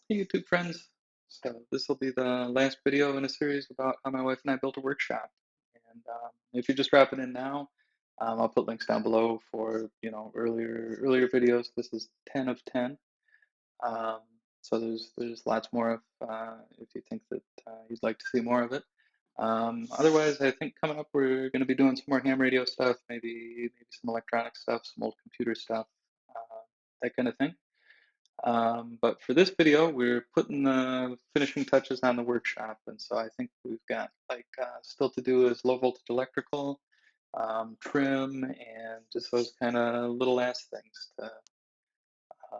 Hey YouTube friends. So this will be the last video in a series about how my wife and I built a workshop. And if you're just dropping in now, I'll put links down below for earlier videos. This is 10 of 10. Um, so there's lots more if you think that you'd like to see more of it. Otherwise, I think coming up we're going to be doing some more ham radio stuff, maybe some electronic stuff, some old computer stuff, that kind of thing. But for this video, we're putting the finishing touches on the workshop, and so I think we've got still to do is low voltage electrical, trim, and just those kind of little last things to uh,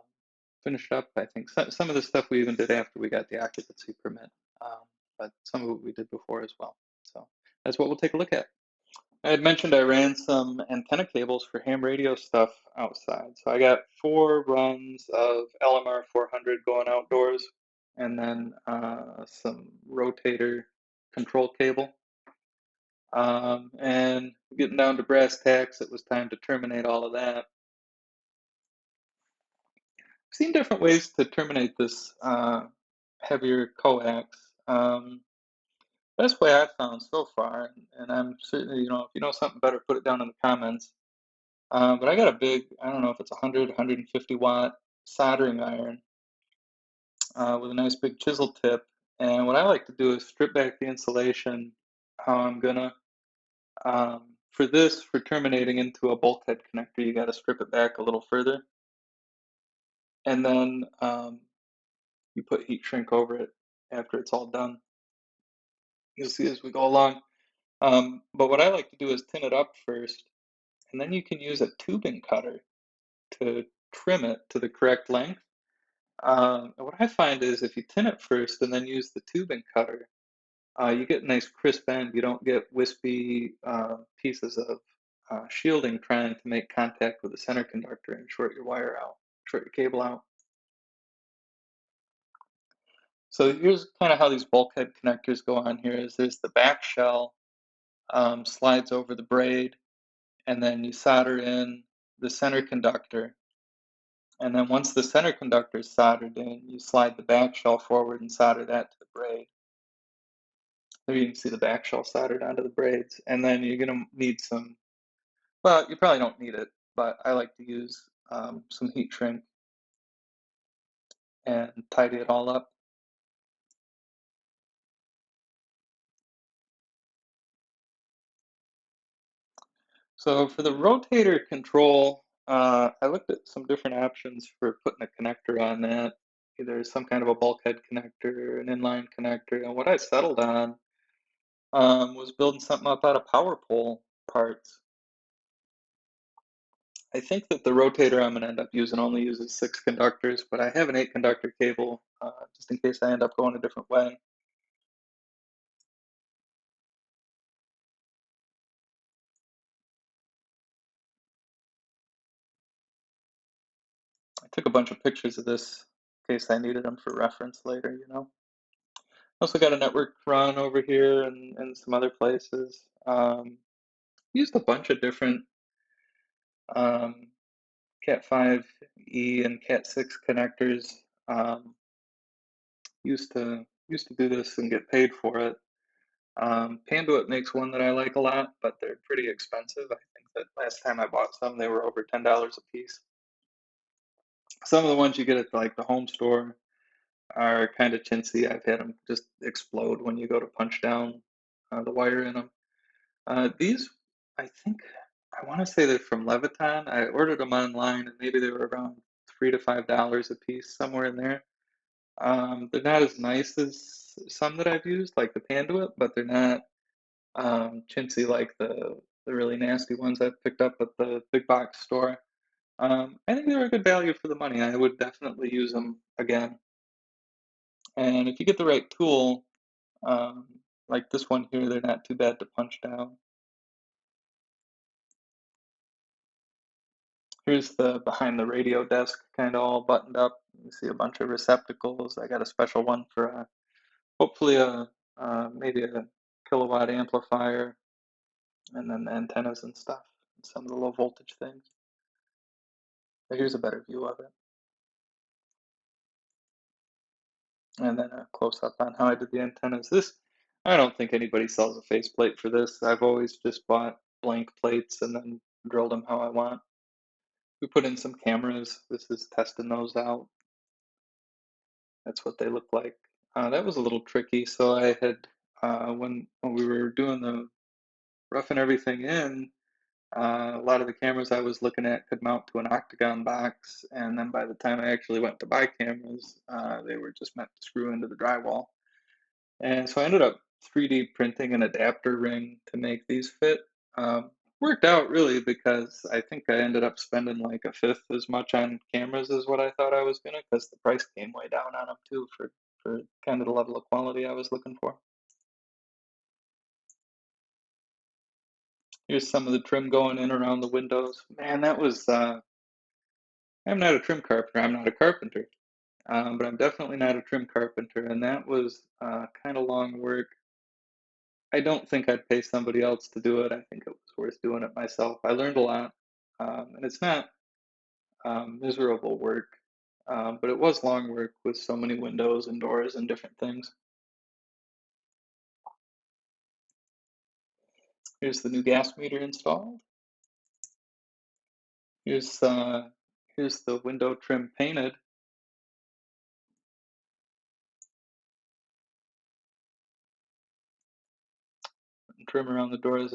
finish up. I think some of the stuff we even did after we got the occupancy permit, um, but some of it we did before as well. So that's what we'll take a look at. I had mentioned I ran some antenna cables for ham radio stuff outside. So I got 4 runs of LMR 400 going outdoors, and then some rotator control cable. And getting down to brass tacks, it was time to terminate all of that. I've seen different ways to terminate this heavier coax. Best way I've found so far, and I'm certainly, if you know something better, put it down in the comments. But I got a big, I don't know if it's 100, 150 watt soldering iron with a nice big chisel tip. And what I like to do is strip back the insulation how I'm gonna. For this, for terminating into a bulkhead connector, you got to strip it back a little further. And then you put heat shrink over it after it's all done. You'll see as we go along. But what I like to do is tin it up first, and then you can use a tubing cutter to trim it to the correct length. What I find is if you tin it first and then use the tubing cutter, you get a nice crisp end. You don't get wispy pieces of shielding trying to make contact with the center conductor and short your wire out, short your cable out. So here's kind of how these bulkhead connectors go on here is there's the back shell slides over the braid, and then you solder in the center conductor. And then once the center conductor is soldered in, you slide the back shell forward and solder that to the braid. There you can see the back shell soldered onto the braids. And then you're going to need some, well, you probably don't need it, but I like to use some heat shrink and tidy it all up. So for the rotator control, I looked at some different options for putting a connector on that, either some kind of a bulkhead connector, an inline connector. And what I settled on was building something up out of power pole parts. I think that the rotator I'm going to end up using only uses 6 conductors, but I have an 8 conductor cable just in case I end up going a different way. I took a bunch of pictures of this in case I needed them for reference later. Also got a network run over here and some other places. Used a bunch of different um, Cat 5e and Cat 6 connectors. Used to do this and get paid for it. Panduit makes one that I like a lot, but they're pretty expensive. I think that last time I bought some, they were over $10 a piece. Some of the ones you get at like the home store are kind of chintzy. I've had them just explode when you go to punch down the wire in them. These, I think, I want to say they're from Leviton. I ordered them online, and maybe they were around $3 to $5 a piece, somewhere in there. They're not as nice as some that I've used, like the Panduit, but they're not chintzy like the really nasty ones I've picked up at the big box store. I think they're a good value for the money. I would definitely use them again. And if you get the right tool, um, like this one here, they're not too bad to punch down. Here's the behind the radio desk, kind of all buttoned up. You see a bunch of receptacles. I got a special one for hopefully maybe a kilowatt amplifier, and then the antennas and stuff, and some of the low voltage things. But here's a better view of it. And then a close-up on how I did the antennas. This, I don't think anybody sells a faceplate for this. I've always just bought blank plates and then drilled them how I want. We put in some cameras. This is testing those out. That's what they look like. That was a little tricky. So I had, when we were doing the roughing everything in, a lot of the cameras I was looking at could mount to an octagon box, and then by the time I actually went to buy cameras, they were just meant to screw into the drywall. And so I ended up 3D printing an adapter ring to make these fit. Worked out really because I think I ended up spending like a fifth as much on cameras as what I thought I was gonna, because the price came way down on them too for kind of the level of quality I was looking for. Here's some of the trim going in around the windows. Man, that was I'm not a trim carpenter. I'm not a carpenter, but I'm definitely not a trim carpenter, and that was kind of long work. I don't think I'd pay somebody else to do it. I think it was worth doing it myself. I learned a lot, and it's not miserable work, but it was long work with so many windows and doors and different things. Here's the new gas meter installed. Here's uh, here's the window trim painted. Trim around the doors.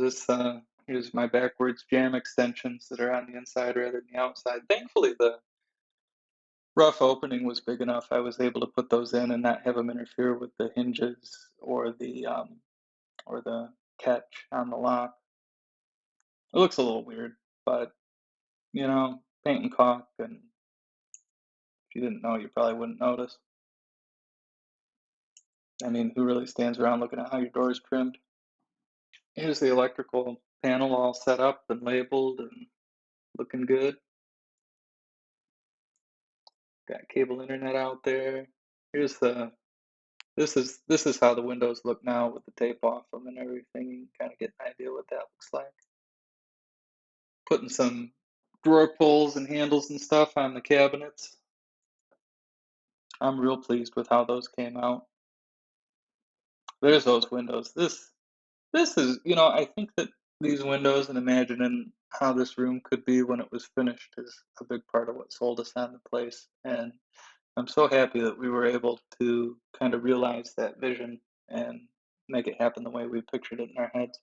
Here's my backwards jam extensions that are on the inside rather than the outside. Thankfully, the rough opening was big enough. I was able to put those in and not have them interfere with the hinges or the catch on the lock. It looks a little weird, but paint and caulk, and if you didn't know, you probably wouldn't notice. I mean, who really stands around looking at how your door is trimmed? Here's the electrical panel all set up and labeled and looking good. Got cable internet out there. Here's the this is how the windows look now with the tape off them and everything. You can kind of get an idea what that looks like. Putting some drawer pulls and handles and stuff on the cabinets. I'm real pleased with how those came out. There's those windows. This is, I think that these windows and imagining how this room could be when it was finished is a big part of what sold us on the place. And I'm so happy that we were able to kind of realize that vision and make it happen the way we pictured it in our heads.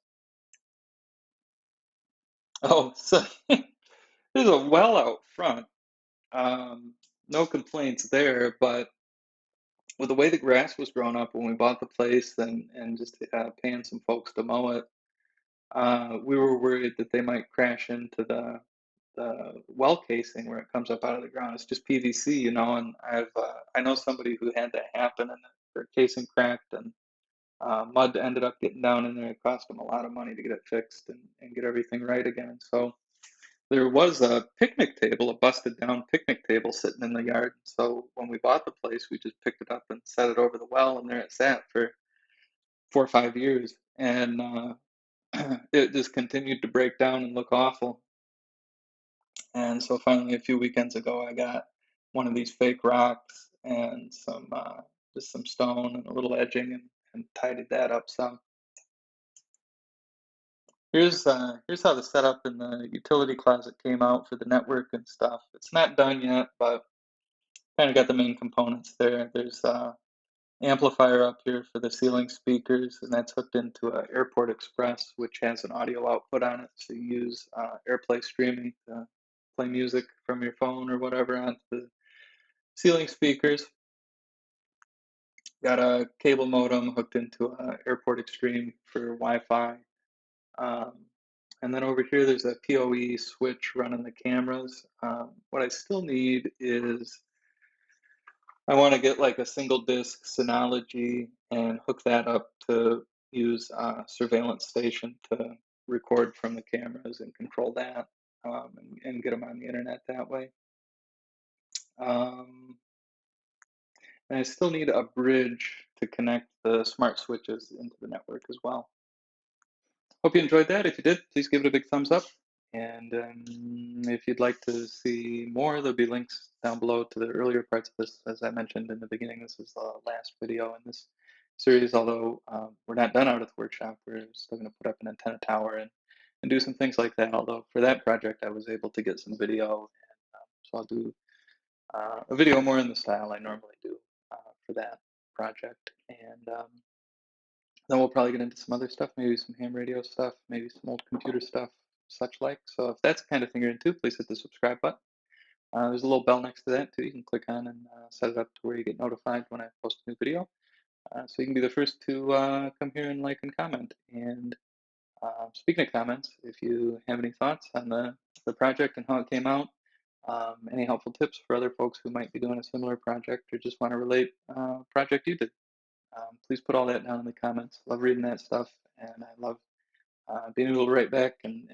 Oh, so there's a well out front. Um, no complaints there, but with the way the grass was growing up when we bought the place and just paying some folks to mow it, we were worried that they might crash into the well casing where it comes up out of the ground. It's just PVC, and I know somebody who had that happen and their casing cracked and mud ended up getting down in there. It cost them a lot of money to get it fixed and get everything right again. So there was a picnic table, a busted down picnic table sitting in the yard. So when we bought the place, we just picked it up and set it over the well, and there it sat for 4 or 5 years. And it just continued to break down and look awful. And so finally, a few weekends ago, I got one of these fake rocks and just some stone and a little edging and tidied that up some. Here's how the setup in the utility closet came out for the network and stuff. It's not done yet, but kind of got the main components there. There's amplifier up here for the ceiling speakers, and that's hooked into a Airport Express, which has an audio output on it. So you use AirPlay streaming to play music from your phone or whatever onto the ceiling speakers. Got a cable modem hooked into a Airport Extreme for Wi-Fi. Um, and then over here, there's a PoE switch running the cameras. What I still need is I want to get like a single disc Synology and hook that up to use surveillance station to record from the cameras and control that and get them on the internet that way. Um, and I still need a bridge to connect the smart switches into the network as well. Hope you enjoyed that. If you did, please give it a big thumbs up. And if you'd like to see more, there'll be links down below to the earlier parts of this. As I mentioned in the beginning, this is the last video in this series, although we're not done out at the workshop. We're still going to put up an antenna tower and do some things like that. Although for that project, I was able to get some video, and so I'll do a video more in the style I normally do for that project. And then we'll probably get into some other stuff, maybe some ham radio stuff, maybe some old computer stuff, such like. So if that's the kind of thing you're into, please hit the subscribe button. There's a little bell next to that too. You can click on and set it up to where you get notified when I post a new video. So you can be the first to come here and like and comment. And speaking of comments, if you have any thoughts on the project and how it came out, any helpful tips for other folks who might be doing a similar project or just want to relate project you did, please put all that down in the comments. Love reading that stuff, and I love being able to write back and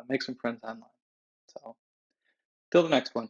make some friends online. So, till the next one.